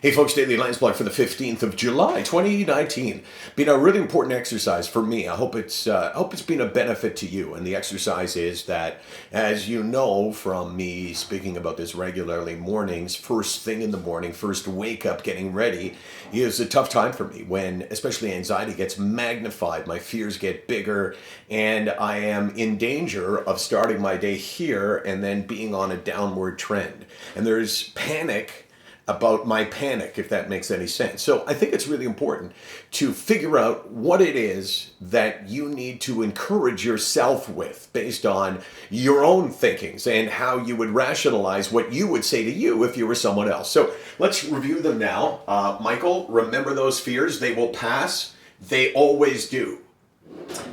Hey folks, daily Landsblog for the 15th of July, 2019. Been a really important exercise for me. I hope it's been a benefit to you. And the exercise is that, as you know from me speaking about this regularly, mornings, first thing in the morning, first wake up, getting ready, is a tough time for me when especially anxiety gets magnified, my fears get bigger, and I am in danger of starting my day here and then being on a downward trend. And there's panic about my panic, if that makes any sense. So I think it's really important to figure out what it is that you need to encourage yourself with based on your own thinkings and how you would rationalize what you would say to you if you were someone else. So let's review them now. Michael, remember those fears. They will pass. They always do.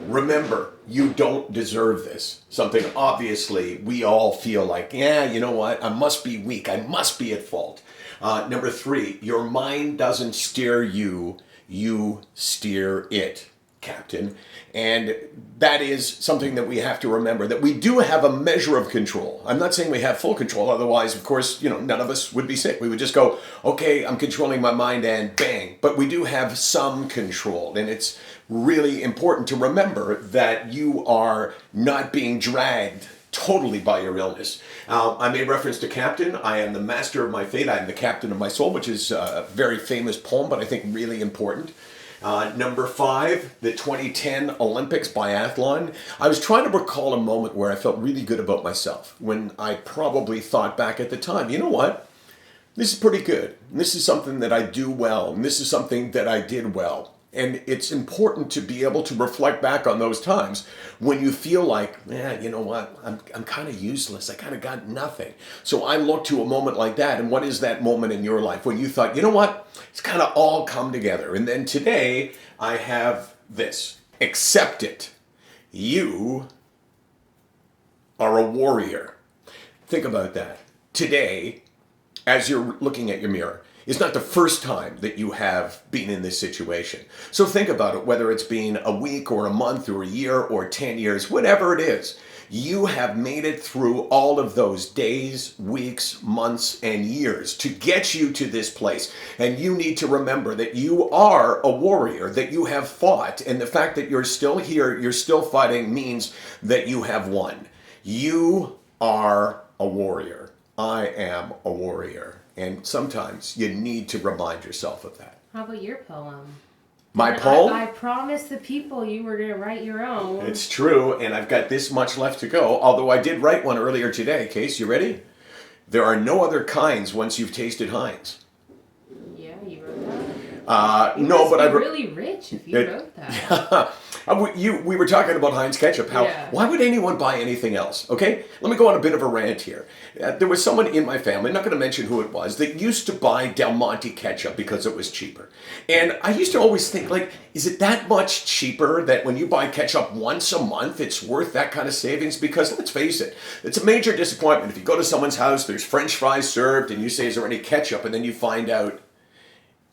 Remember, you don't deserve this. Something obviously we all feel like, yeah, you know what? I must be weak. I must be at fault. Number 3, your mind doesn't steer you, you steer it, Captain. And that is something that we have to remember, that we do have a measure of control. I'm not saying we have full control. Otherwise, of course, none of us would be sick. We would just go, okay, I'm controlling my mind and bang. But we do have some control. And it's really important to remember that you are not being dragged totally by your illness. I made reference to Captain. I am the master of my fate. I am the captain of my soul, which is a very famous poem, but I think really important. Number 5, the 2010 Olympics biathlon. I was trying to recall a moment where I felt really good about myself, when I probably thought back at the time, you know what? This is pretty good. And this is something that I do well. And this is something that I did well. And it's important to be able to reflect back on those times when you feel like, yeah, you know what, I'm kind of useless. I kind of got nothing. So I look to a moment like that. And what is that moment in your life when you thought, you know what, it's kind of all come together. And then today I have this. Accept it. You are a warrior. Think about that. Today, as you're looking at your mirror, it's not the first time that you have been in this situation. So think about it, whether it's been a week or a month or a year or 10 years, whatever it is. You have made it through all of those days, weeks, months, and years to get you to this place. And you need to remember that you are a warrior, that you have fought. And the fact that you're still here, you're still fighting, means that you have won. You are a warrior. I am a warrior. And sometimes you need to remind yourself of that. How about your poem? My poem? I promised the people you were going to write your own. It's true, and I've got this much left to go, although I did write one earlier today. Case, you ready? There are no other kinds once you've tasted Heinz. Yeah, you wrote that? No, but I wrote... really rich if you wrote that. We were talking about Heinz ketchup. Why would anyone buy anything else? Okay, let me go on a bit of a rant here. There was someone in my family, I'm not going to mention who it was, that used to buy Del Monte ketchup because it was cheaper. And I used to always think, like, is it that much cheaper that when you buy ketchup once a month, it's worth that kind of savings? Because let's face it, it's a major disappointment if you go to someone's house, there's French fries served, and you say, is there any ketchup? And then you find out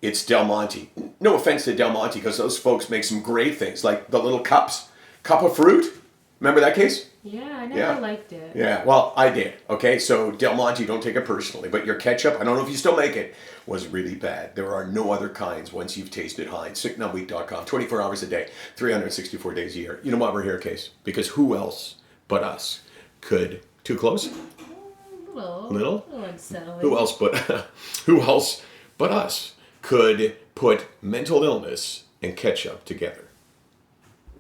it's Del Monte. No offense to Del Monte, because those folks make some great things, like the little cups. Cup of fruit? Remember that case? Yeah, I never liked it. Yeah, well, I did. Okay, so Del Monte, don't take it personally. But your ketchup, I don't know if you still make it, was really bad. There are no other kinds once you've tasted Heinz. SickNotWeak.com, 24 hours a day, 364 days a year. You know why we're here, Case? Because who else but us could... Too close? A little unsettling. Who else but us could put mental illness and ketchup together?